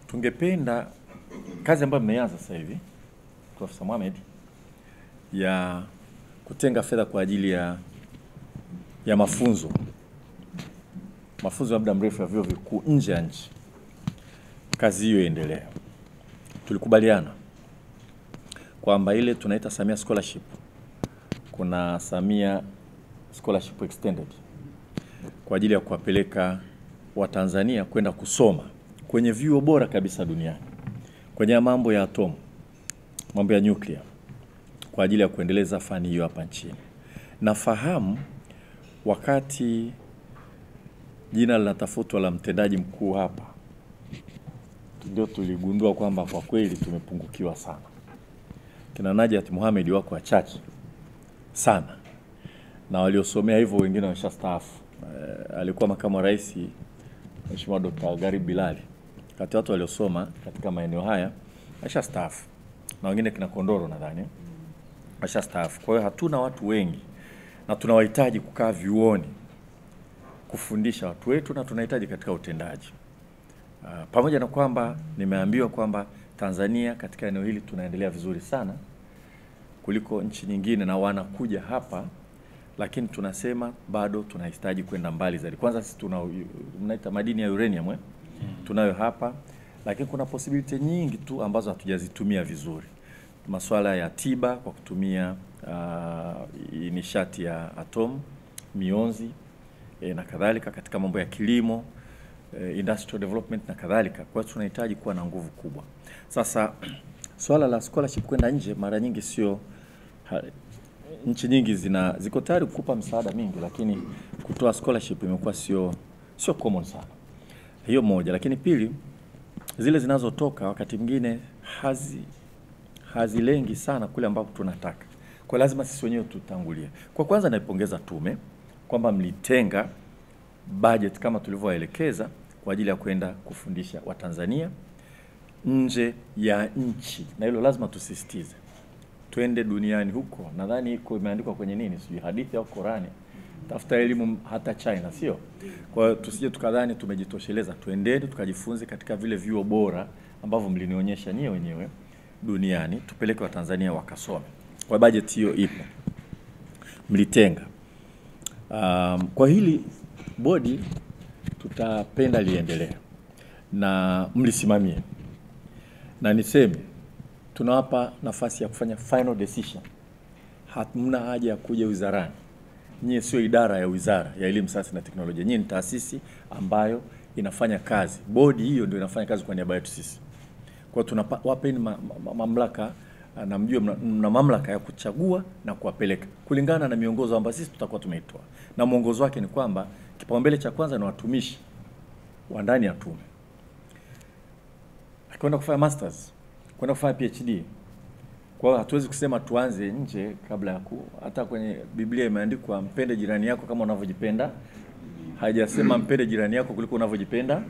Tungependa kazi ambayo mmeanza sasa hivi Profesa Mohamed ya kutenga fedha kwa ajili ya mafunzo ya muda mrefu ya vyuo vikuu nje ya nchi. Kazi hiyo iendelee. Tulikubaliana kwamba ile tunaita Samia Scholarship, kuna Samia Scholarship Extended kwa ajili ya kuwapeleka Watanzania kwenda kusoma kwenye vyuo bora kabisa duniani kwenye mambo ya atomu, mambo ya nuclear, kwa ajili ya kuendeleza fani hiyo hapa nchini. Nafahamu wakati jina linatafutwa la mtendaji mkuu hapa, ndio tuligundua kwamba kwa kweli tumepungukiwa sana. Kina Najat Mohamed wako wachache sana, na waliosomea hivyo wengine wameshastaafu. Alikuwa makamu wa rais Mheshimiwa Dr. Garib Bilali, kati watu waliosoma katika maeneo haya wameshastaafu, na wengine kina Kondoro nadhani wameshastaafu. Kwa hiyo hatuna watu wengi, na tunawahitaji kukaa vyuoni kufundisha watu wetu, na tunahitaji katika utendaji. Pamoja na kwamba nimeambiwa kwamba Tanzania katika eneo hili tunaendelea vizuri sana kuliko nchi nyingine na wanakuja hapa, lakini tunasema bado tunahitaji kwenda mbali zaidi. Kwanza sisi mnaita madini ya uranium tunayo hapa, lakini kuna possibility nyingi tu ambazo hatujazitumia vizuri. Masuala ya tiba kwa kutumia nishati ya atomu, mionzi na kadhalika, katika mambo ya kilimo, industrial development na kadhalika. Kwa hiyo tunahitaji kuwa na nguvu kubwa. Sasa swala la scholarship kwenda nje mara nyingi sio, nchi nyingi ziko tayari kukupa msaada mingi, lakini kutoa scholarship imekuwa sio common sana. Hiyo moja, lakini pili, zile zinazotoka wakati mwingine hazilengi sana kule ambapo tunataka. Kwa lazima sisi wenyewe tutangulie. Kwa kwanza naipongeza tume kwamba mlitenga budget kama tulivyoelekeza kwa ajili ya kwenda kufundisha Watanzania nje ya nchi, na hilo lazima tusisitize. Twende duniani huko. Nadhani iko imeandikwa kwenye nini, sijui hadithi au Qurani, tafuta elimu hata China, sio? Kwa hiyo tusije tukadhani tumejitosheleza. Twendeni tukajifunze katika vile vyuo bora ambavyo mlinionyesha nyewe wenyewe duniani, tupeleke Watanzania wakasome. Kwa budget hiyo ipo, mlitenga. Kwa hili bodi tutapenda liendelee na mlisimamie, na niseme tunawapa nafasi ya kufanya final decision. Hamna haja ya kuja wizarani. Nyie sio idara ya Wizara ya Elimu, Sayansi na Teknolojia. Nyie ni taasisi ambayo inafanya kazi. Bodi hiyo ndio inafanya kazi kwa niaba yetu sisi. Kwa hiyo tunawapeni mamlaka, na mjue mna mamlaka ya kuchagua na kuwapeleka kulingana na miongozo ambayo sisi tutakuwa tumeitoa. Na mwongozo wake ni kwamba kipaumbele cha kwanza ni watumishi wa ndani ya tume. Kwenda kufanya masters, kwenda kufanya PhD. Kwa hiyo hatuwezi kusema tuanze nje kabla ya hata kwenye Biblia imeandikwa mpende jirani yako kama unavyojipenda. Haijasema mpende jirani yako kuliko unavyojipenda.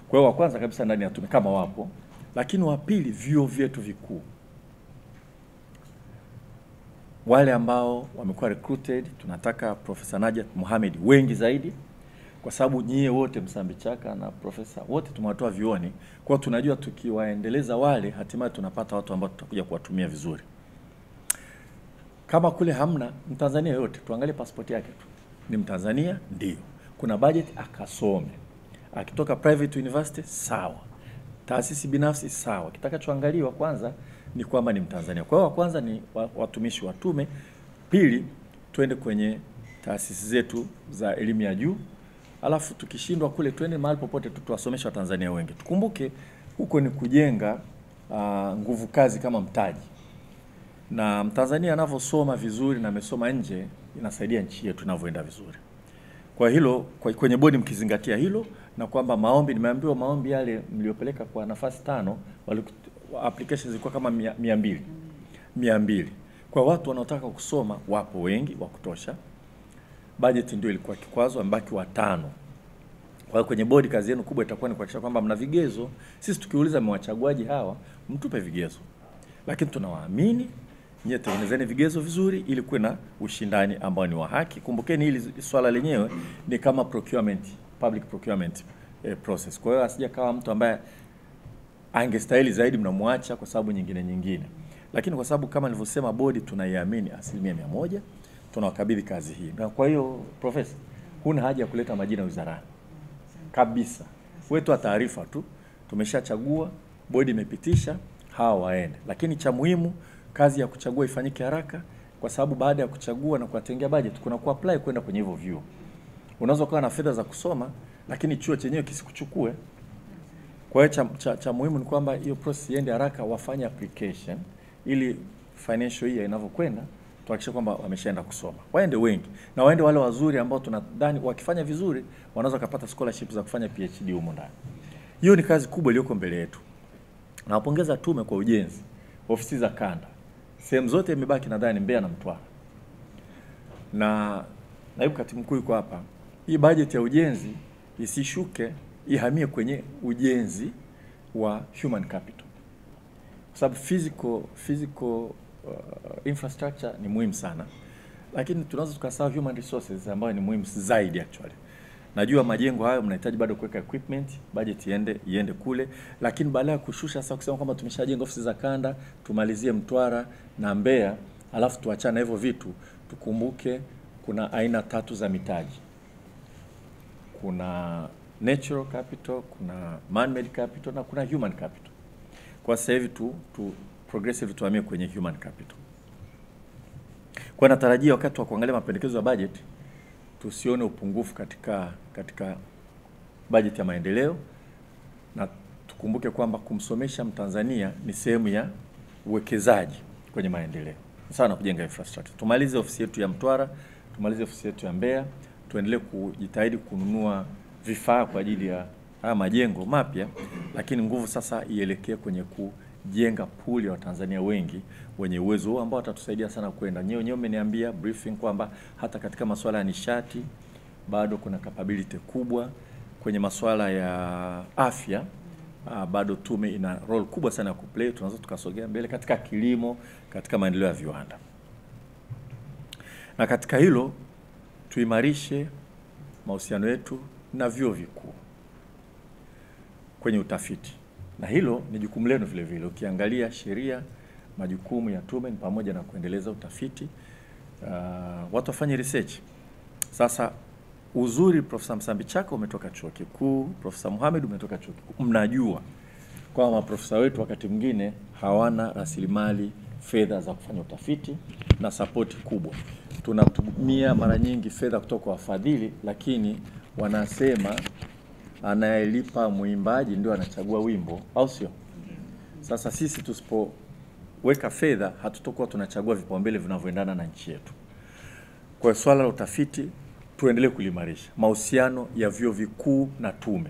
Kwa hiyo wa kwanza kabisa ndani ya tume kama wapo, lakini wa pili vyuo vyetu vikuu. Wale ambao wamekuwa recruited, tunataka Profesa Najat Mohamed wengi zaidi, kwa sababu nyie wote Msambichaka na profesa wote tumewatoa vyuoni. Kwa hiyo tunajua tukiwaendeleza wale hatimaye tunapata watu ambao tutakuja kuwatumia vizuri. Kama kule hamna Mtanzania yote, tuangalie passport yake tu. Ni Mtanzania ndio. Kuna budget akasome. Akitoka private university sawa. Taasisi binafsi sawa. Kitakachoangaliwa kwanza ni kwamba ni Mtanzania. Kwa hiyo kwanza ni watumishi wa tume, pili twende kwenye taasisi zetu za elimu ya juu. Alafu tukishindwa kule twende mahali popote tu tuwasomesha Watanzania wengi. Tukumbuke huko ni kujenga nguvu kazi kama mtaji. Na Mtanzania anavyosoma vizuri na amesoma nje inasaidia nchi yetu inavyoenda vizuri. Kwa hilo kwenye bodi mkizingatia hilo, na kwamba maombi, nimeambiwa maombi yale mliopeleka kwa nafasi 5 applications zilikuwa kama 200. Kwa watu wanaotaka kusoma wapo wengi wa kutosha. Budget ndio ilikuwa kikwazo, ambaki 5. Kwa hiyo kwenye bodi kazi yenu kubwa itakuwa ni kuhakikisha kwamba mna vigezo. Sisi tukiuliza mwachaguaji hawa, mtupe vigezo. Lakini tunawaamini, nyie tengenezeni vigezo vizuri ili kuwe na ushindani ambao ni wa haki. Kumbukeni hili swala lenyewe ni kama procurement, public procurement process. Kwa hiyo asije kawa mtu ambaye angestahili zaidi mnamwacha kwa sababu nyingine. Lakini kwa sababu kama nilivyosema bodi tunaiamini 100%, tunawakabidhi kazi hii. Na kwa hiyo profesa, huna haja ya kuleta majina wizarani kabisa. Wewe tu taarifa tu, tumeshachagua, bodi imepitisha, hawa waende. Lakini cha muhimu, kazi ya kuchagua ifanyike haraka, kwa sababu baada ya kuchagua na kuwatengea budget kuna kuapply kwenda kwenye hivyo vyuo. Unaweza kuwa na fedha za kusoma lakini chuo chenyewe kisikuchukue. Kwa hiyo cha muhimu ni kwamba hiyo process iende haraka, wafanye application ili financial year inavyokwenda tuhakikishe kwamba wameshaenda kusoma. Waende wengi na waende wale wazuri ambao tunadhani wakifanya vizuri wanaweza kupata scholarship za kufanya PhD humo ndani. Hiyo ni kazi kubwa iliyoko mbele yetu. Nawapongeza tume kwa ujenzi, ofisi za kanda. Sehemu zote imebaki nadhani Mbeya na Mtwara. Na naibu katibu mkuu yuko hapa. Hii budget ya ujenzi isishuke, ihamie kwenye ujenzi wa human capital. Kwa sababu physical infrastructure ni muhimu sana. Lakini tunaweza tukasahau human resources ambayo ni muhimu zaidi actually. Najua majengo hayo mnahitaji bado kuweka equipment, budget iende kule, lakini baada ya kushusha sasa kusema kwamba tumeshajenga ofisi za kanda, tumalizie Mtwara na Mbeya, alafu tuachane hivyo vitu, tukumbuke kuna aina 3 za mitaji. Kuna natural capital, kuna man-made capital na kuna human capital. Kwa sasa hivi tu progressive tuhamie kwenye human capital. Kwa natarajia wakati wa kuangalia mapendekezo ya budget tusione upungufu katika budget ya maendeleo, na tukumbuke kwamba kumsomesha Mtanzania ni sehemu ya uwekezaji kwenye maendeleo. Sana kujenga infrastructure. Tumalize ofisi yetu ya Mtwara, tumalize ofisi yetu ya Mbeya, tuendelee kujitahidi kununua vifaa kwa ajili ya haya majengo mapya, lakini nguvu sasa ielekee kwenye kujenga pool ya Watanzania wengi wenye uwezo huo ambao watatusaidia sana kwenda. Nyewe mmeniambia briefing kwamba hata katika masuala ya nishati bado kuna capability kubwa, kwenye masuala ya afya bado tume ina role kubwa sana ya kuplay. Tunaweza tukasogea mbele katika kilimo, katika maendeleo ya viwanda. Na katika hilo tuimarishe mahusiano yetu na vyuo vikuu kwenye utafiti. Na hilo ni jukumu lenu vile vile. Ukiangalia sheria, majukumu ya tume ni pamoja na kuendeleza utafiti, watu wafanye research. Sasa uzuri Profesa Msambichaka umetoka chuo kikuu, Profesa Mohamed umetoka chuo kikuu. Mnajua kwa maprofesa wetu wakati mwingine hawana rasilimali fedha za kufanya utafiti na support kubwa. Tunatumia mara nyingi fedha kutoka kwa wafadhili, lakini wanasema anayelipa muimbaji ndio anachagua wimbo, au sio? Sasa sisi tusipoweka fedha hatutokuwa tunachagua vipaumbele vinavyoendana na nchi yetu. Kwa swala la utafiti tuendelee kulimarisha mahusiano ya vyuo vikuu na tume.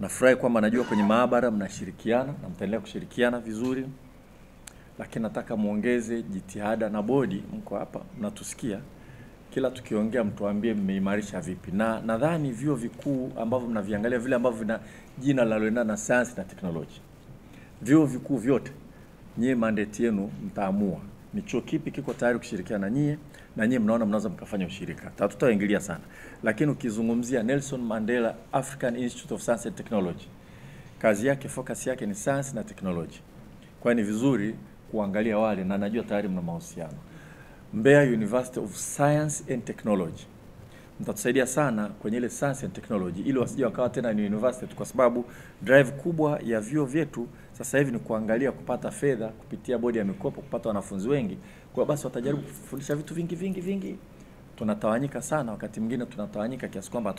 Nafurahi kwamba najua kwenye maabara mnashirikiana na mtaendelea kushirikiana vizuri, lakini nataka muongeze jitihada, na bodi mko hapa mnatusikia. Kila tukiongea mtuambie mmeimarisha vipi. Na nadhani vyuo vikuu ambavyo mnaviangalia vile ambavyo vina jina linaloendana na science na technology, vyuo vikuu vyote nyie mandate yenu mtaamua ni chuo kipi kiko tayari kushirikiana na nyie, na nyie mnaona mnaweza mkafanya ushirika. Hatutaingilia sana. Lakini ukizungumzia Nelson Mandela African Institute of Science and Technology, kazi yake, focus yake ni science na technology. Kwa ni vizuri kuangalia wale, na najua tayari mna mahusiano. Mbeya University of Science and Technology, mtatusaidia sana kwenye ile science and technology ili wasije wakawa tena ni university, kwa sababu drive kubwa ya vyuo vyetu sasa hivi ni kuangalia kupata fedha kupitia bodi ya mikopo, kupata wanafunzi wengi. Kwa basi watajaribu kufundisha vitu vingi. Tunatawanyika sana, wakati mwingine tunatawanyika kiasi kwamba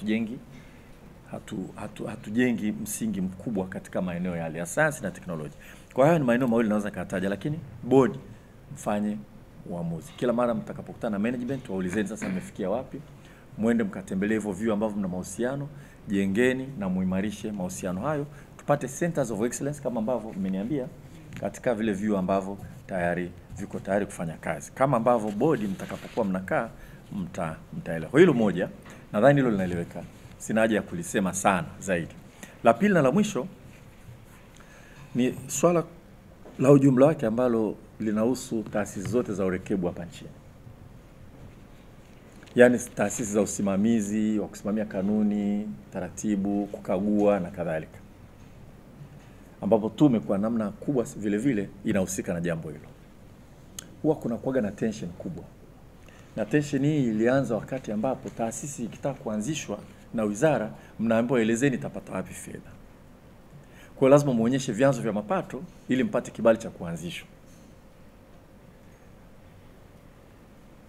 hatujengi msingi mkubwa katika maeneo yale ya science na technology. Kwa hiyo ni maeneo mawili naweza kataja, lakini bodi mfanye uamuzi. Kila mara mtakapokutana na management waulizeni sasa mmefikia wapi. Muende mkatembelee hivyo vyuo ambavyo mna mahusiano, jengeni na muimarishe mahusiano hayo. Tupate centers of excellence kama ambavyo mmeniambia katika vile vyuo ambavyo tayari viko tayari kufanya kazi. Kama ambavyo bodi mtakapokuwa mnakaa mtaelewa. Hilo moja, nadhani hilo linaeleweka. Sina haja ya kulisema sana zaidi. La pili na la mwisho ni swala la ujumla wake ambalo linahusu taasisi zote za urekebu hapa nchini. Yaani taasisi za usimamizi, wa kusimamia kanuni, taratibu, kukagua na kadhalika. ambapo tume kwa namna kubwa vile vile inahusika na jambo hilo. Huwa kuna kuwaga na tension kubwa. Na tension hii ilianza wakati ambapo taasisi ikitaka kuanzishwa na wizara, mnaambiwa elezeni tapata wapi fedha. Kwa lazima muonyeshe vyanzo vya mapato ili mpate kibali cha kuanzishwa.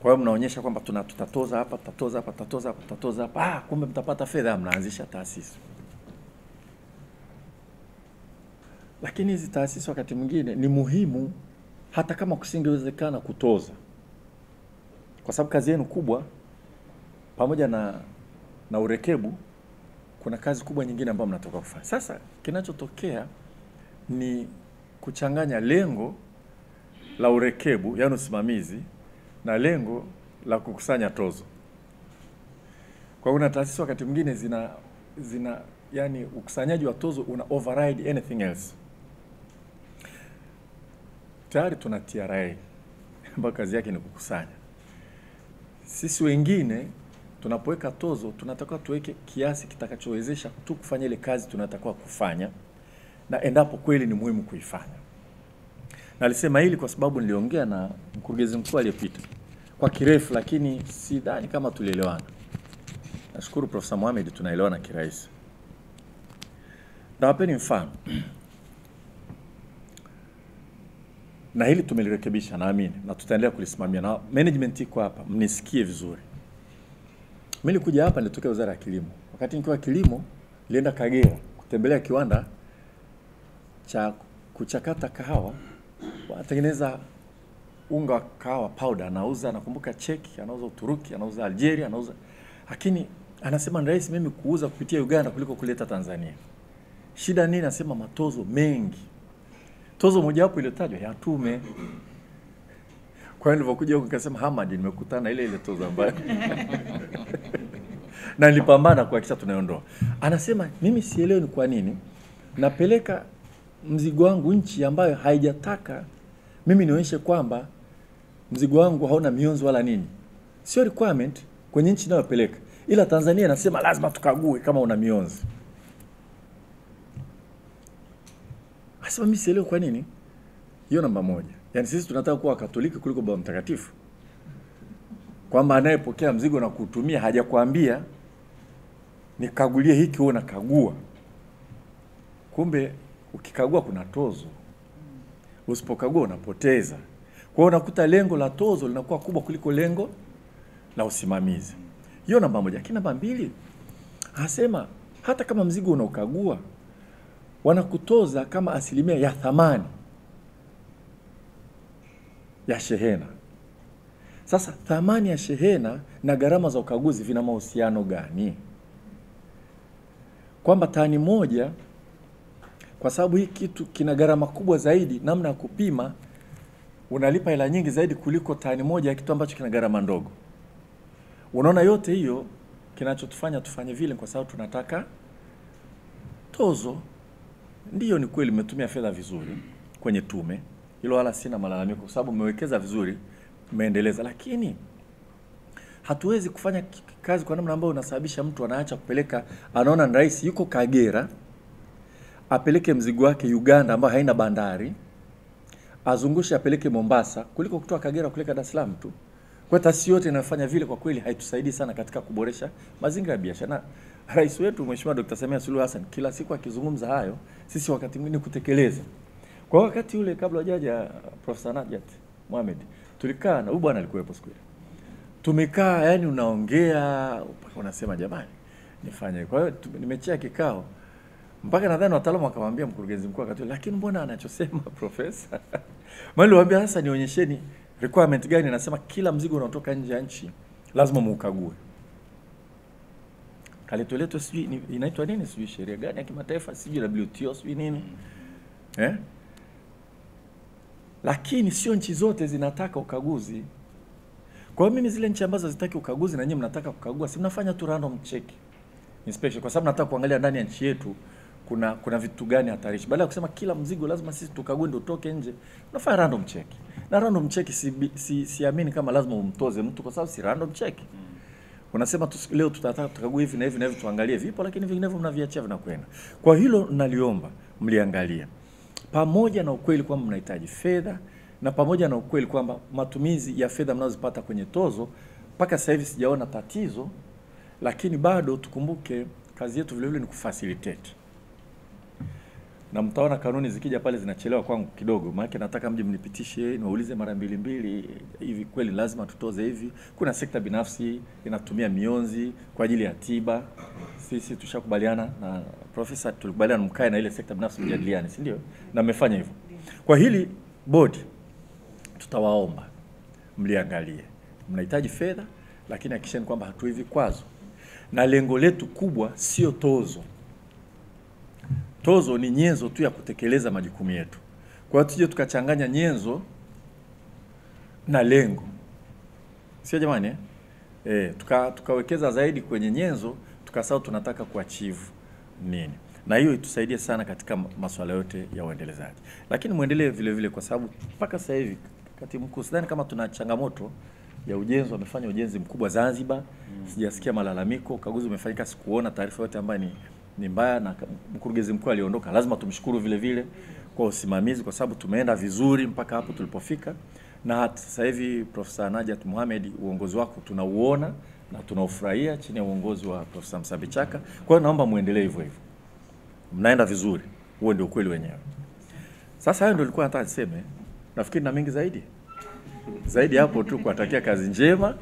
Kwa hiyo mnaonyesha kwamba tutatoza hapa, tutatoza hapa, tutatoza hapa, tutatoza hapa. Kumbe mtapata fedha, mnaanzisha taasisi. Lakini hizi taasisi wakati mwingine ni muhimu hata kama kusingewezekana kutoza. Kwa sababu kazi yenu kubwa pamoja na urekebu, kuna kazi kubwa nyingine ambayo mnatoka kufanya. Sasa kinachotokea ni kuchanganya lengo la urekebu, yaani usimamizi, na lengo la kukusanya tozo. Kwa hiyo taasisi wakati mwingine zina yani ukusanyaji wa tozo una override anything else. Tayari tuna TRA ambayo kazi yake ni kukusanya. Sisi wengine tunapoweka tozo tunatakiwa tuweke kiasi kitakachowezesha tu kufanya ile kazi tunatakiwa kufanya, na endapo kweli ni muhimu kuifanya. Na alisema hili kwa sababu niliongea na mkurugenzi mkuu aliyepita kwa kirefu, lakini sidhani kama tulielewana. Nashukuru Profesa Mohamed tunaelewana kirahisi. Na wapeni mfano. Na hili tumelirekebisha naamini na tutaendelea kulisimamia, na management iko hapa mnisikie vizuri. Mimi nilikuja hapa nilitokea Wizara ya Kilimo. Wakati nikiwa kilimo nilienda Kagera kutembelea kiwanda cha kuchakata kahawa. Wanatengeneza unga wa kahawa powder, anauza, nakumbuka Czech, anauza Uturuki, anauza Algeria, anauza. Lakini anasema ni rahisi mimi kuuza kupitia Uganda kuliko kuleta Tanzania. Shida nini? Anasema matozo mengi. Tozo moja hapo iliyotajwa ya tume. Kwa hiyo nilipokuja huko nikasema Hamad, nimekutana ile tozo ambayo na nilipambana kuhakikisha tunaiondoa. Anasema mimi sielewi ni kwa nini napeleka mzigo wangu nchi ambayo haijataka mimi nionyeshe kwamba mzigo wangu hauna mionzi wala nini. Sio requirement kwenye nchi ninayopeleka. Ila Tanzania inasema lazima tukague kama una mionzi. Asema mimi sielewi kwa nini. Hiyo namba moja. Yaani sisi tunataka kuwa Katoliki kuliko Baba Mtakatifu. Kwamba anayepokea mzigo na kuutumia hajakwambia nikagulie hiki wewe unakagua. Kumbe ukikagua kuna tozo. Usipokagua unapoteza. Kwa hiyo unakuta lengo la tozo linakuwa kubwa kuliko lengo la usimamizi. Hiyo namba moja. Lakini namba mbili, anasema hata kama mzigo unaokagua wanakutoza kama asilimia ya thamani ya shehena. Sasa thamani ya shehena na gharama za ukaguzi vina mahusiano gani? Kwamba tani moja, kwa sababu hii kitu kina gharama kubwa zaidi, namna ya kupima unalipa hela nyingi zaidi kuliko tani moja ya kitu ambacho kina gharama ndogo. Unaona, yote hiyo kinachotufanya tufanye vile kwa sababu tunataka tozo. Ndiyo, ni kweli mmetumia fedha vizuri kwenye tume. Hilo wala sina malalamiko kwa sababu mmewekeza vizuri, mmeendeleza, lakini hatuwezi kufanya kazi kwa namna ambayo unasababisha mtu anaacha kupeleka, anaona ni rahisi yuko Kagera apeleke mzigo wake Uganda ambayo haina bandari, azungushe apeleke Mombasa kuliko kutoa Kagera kupeleka Dar es Salaam tu. Kwa taasisi yote inafanya vile, kwa kweli haitusaidii sana katika kuboresha mazingira ya biashara. Na rais wetu Mheshimiwa Dr. Samia Suluhu Hassan kila siku akizungumza hayo, sisi wakati mwingine kutekeleza. Kwa wakati ule kabla hajaja Profesa Najat Mohamed, tulikaa na bwana alikuwepo siku ile. Tumekaa, yani unaongea unasema jamani nifanye. Kwa hiyo nimechea kikao mpaka nadhani wataalamu akamwambia mkurugenzi mkuu wakati, lakini mbona anachosema profesa? Mali niwaambia sasa nionyesheni requirement gani nasema kila mzigo unaotoka nje ya nchi lazima muukague. Kalitoleto sijui inaitwa nini, sijui sheria gani ya kimataifa, sijui WTO, sijui nini. Lakini sio nchi zote zinataka ukaguzi. Kwa hiyo mimi zile nchi ambazo zitaki ukaguzi na nyinyi mnataka kukagua, si mnafanya tu random check inspection, kwa sababu nataka kuangalia ndani ya nchi yetu kuna vitu gani hatarishi. Badala ya kusema kila mzigo lazima sisi tukague ndio utoke nje, unafanya random check. Na random check siamini kama lazima umtoze mtu kwa sababu si random check. Unasema leo tutataka tukague hivi na hivi na hivi tuangalie vipo, lakini vinginevyo mnaviachia vinakwenda. Kwa hilo naliomba mliangalia. pamoja na ukweli kwamba mnahitaji fedha na pamoja na ukweli kwamba matumizi ya fedha mnazopata kwenye tozo mpaka sasa hivi sijaona tatizo, lakini bado tukumbuke kazi yetu vile vile ni kufacilitate. Na mtaona kanuni zikija pale zinachelewa kwangu kidogo, maana nataka mje mnipitishe, niwaulize mara mbili hivi kweli lazima tutoze hivi. Kuna sekta binafsi inatumia mionzi kwa ajili ya tiba. Sisi tushakubaliana na profesa, tulikubaliana mkae na ile sekta binafsi mjadiliane, si ndio? Na mmefanya hivyo. Kwa hili bodi tutawaomba mliangalie. Mnahitaji fedha, lakini hakikisheni kwamba hatu hivi kwazo. Na lengo letu kubwa sio tozo. Tozo ni nyenzo tu ya kutekeleza majukumu yetu. Kwa hiyo tuje tukachanganya nyenzo na lengo. Sio jamani tukawekeza zaidi kwenye nyenzo, tukasahau tunataka kuachieve nini. Na hiyo itusaidie sana katika masuala yote ya uendelezaji. Lakini muendelee vile vile kwa sababu mpaka sasa hivi katibu mkuu sidhani kama tuna changamoto ya ujenzi. Wamefanya ujenzi mkubwa Zanzibar. Sijasikia malalamiko. Ukaguzi umefanyika, sikuona taarifa yote ambayo ni mbaya, na mkurugenzi mkuu aliondoka. Lazima tumshukuru vile vile kwa usimamizi kwa sababu tumeenda vizuri mpaka hapo tulipofika. Na sasa hivi Profesa Najat Mohamed, uongozi wako tunauona na tunaufurahia chini ya uongozi wa Profesa Msabichaka. Kwa hiyo naomba muendelee hivyo hivyo. Mnaenda vizuri. Huo ndio ukweli wenyewe. Sasa hayo ndio nilikuwa nataka niseme. Nafikiri na mengi zaidi hapo tu kuwatakia kazi njema.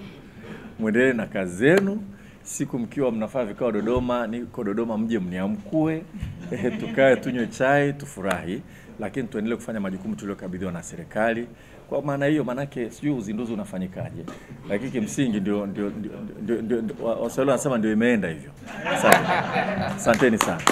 Muendelee na kazi zenu. Siku mkiwa mnafanya vikao Dodoma, niko Dodoma, mje mniamkue, tukae tunywe chai, tufurahi, lakini tuendelee kufanya majukumu tuliyokabidhiwa na serikali. Kwa maana hiyo, manake sijui uzinduzi unafanyikaje, lakini kimsingi ndio Waswahili wanasema ndio imeenda hivyo. Asanteni sana.